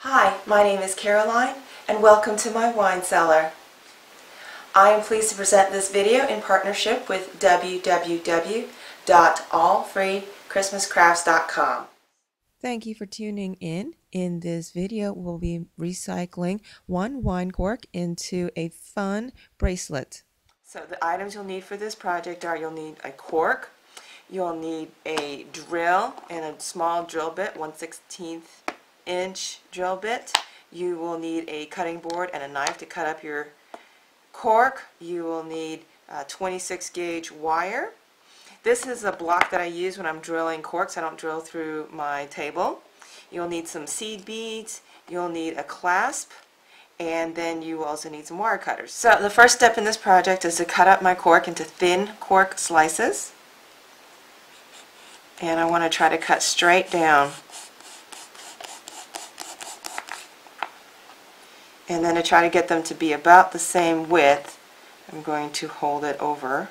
Hi, my name is Caroline and welcome to my wine cellar. I am pleased to present this video in partnership with www.allfreechristmascrafts.com. Thank you for tuning in. In this video, we'll be recycling one wine cork into a fun bracelet. So the items you'll need for this project are you'll need a cork, you'll need a drill and a small drill bit, 1/16 inch drill bit. You will need a cutting board and a knife to cut up your cork. You will need 26 gauge wire. This is a block that I use when I'm drilling corks. I don't drill through my table. You'll need some seed beads, you'll need a clasp, and then you will also need some wire cutters. So the first step in this project is to cut up my cork into thin cork slices. And I want to try to cut straight down. And then to try to get them to be about the same width, I'm going to hold it over.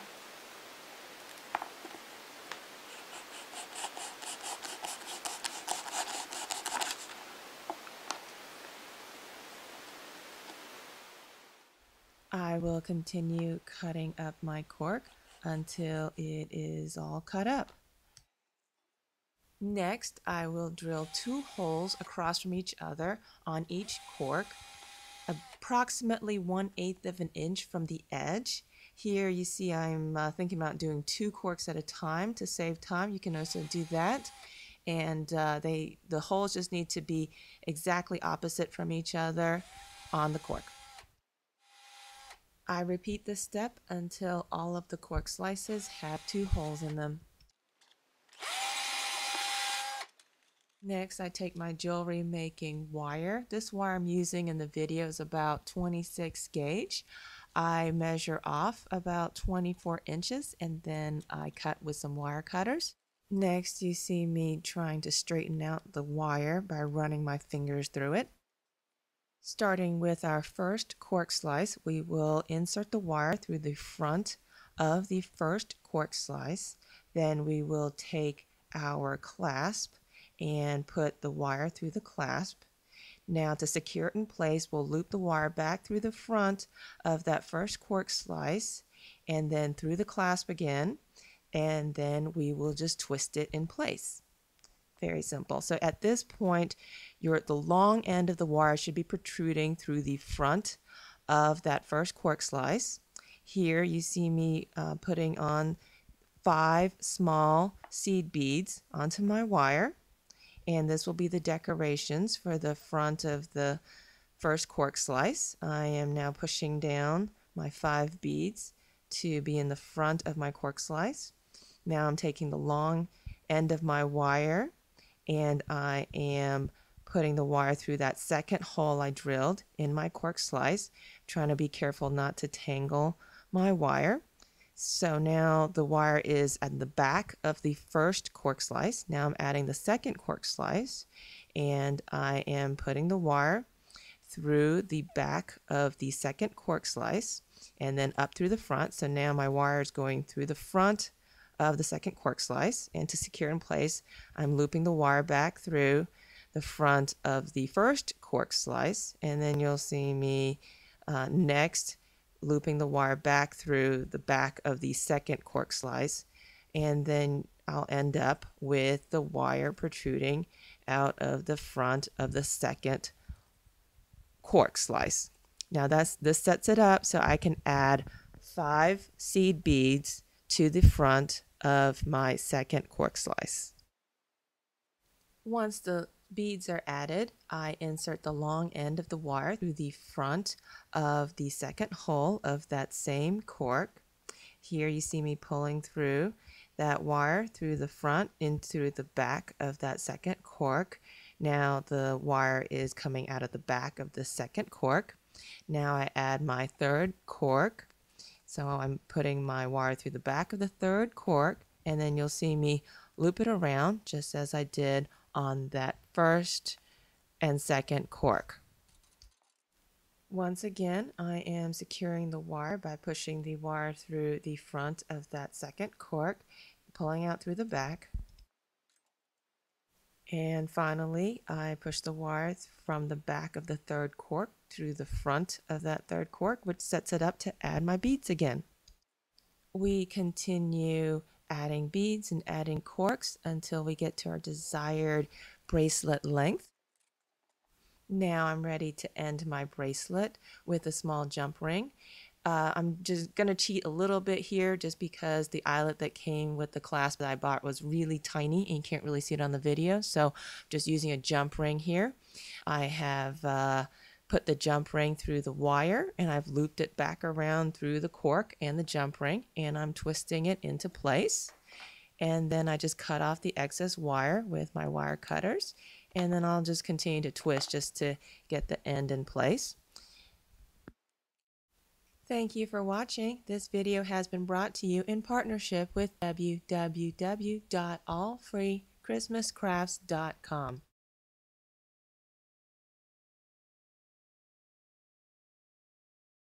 I will continue cutting up my cork until it is all cut up. Next, I will drill 2 holes across from each other on each cork, approximately 1/8 of an inch from the edge. Here you see I'm thinking about doing 2 corks at a time to save time. You can also do that. And the holes just need to be exactly opposite from each other on the cork. I repeat this step until all of the cork slices have 2 holes in them. Next, I take my jewelry making wire. This wire I'm using in the video is about 26 gauge. I measure off about 24 inches and then I cut with some wire cutters. Next, you see me trying to straighten out the wire by running my fingers through it. Starting with our first cork slice, we will insert the wire through the front of the first cork slice. Then we will take our clasp and put the wire through the clasp. Now to secure it in place, we'll loop the wire back through the front of that first cork slice and then through the clasp again, and then we will just twist it in place. Very simple. So at this point, the long end of the wire should be protruding through the front of that first cork slice. Here you see me putting on 5 small seed beads onto my wire. And this will be the decorations for the front of the first cork slice. I am now pushing down my 5 beads to be in the front of my cork slice. Now I'm taking the long end of my wire and I am putting the wire through that second hole I drilled in my cork slice, trying to be careful not to tangle my wire. So now the wire is at the back of the first cork slice. Now I'm adding the second cork slice and I am putting the wire through the back of the second cork slice and then up through the front. So now my wire is going through the front of the second cork slice, and to secure in place, I'm looping the wire back through the front of the first cork slice, and then you'll see me next looping the wire back through the back of the second cork slice, and then I'll end up with the wire protruding out of the front of the second cork slice. Now this sets it up so I can add 5 seed beads to the front of my second cork slice. Once the beads are added, I insert the long end of the wire through the front of the second hole of that same cork. Here you see me pulling through that wire through the front into the back of that second cork. Now the wire is coming out of the back of the second cork. Now I add my third cork. So I'm putting my wire through the back of the third cork, and then you'll see me loop it around just as I did on that first and second cork. Once again, I am securing the wire by pushing the wire through the front of that second cork, pulling out through the back, And finally, I push the wire from the back of the third cork through the front of that third cork, which sets it up to add my beads again. We continue adding beads and adding corks until we get to our desired bracelet length. Now I'm ready to end my bracelet with a small jump ring. I'm just going to cheat a little bit here just because the eyelet that came with the clasp that I bought was really tiny and you can't really see it on the video. So just using a jump ring here. I have put the jump ring through the wire and I've looped it back around through the cork and the jump ring, and I'm twisting it into place. And then I just cut off the excess wire with my wire cutters, and then I'll just continue to twist just to get the end in place. Thank you for watching. This video has been brought to you in partnership with www.allfreechristmascrafts.com.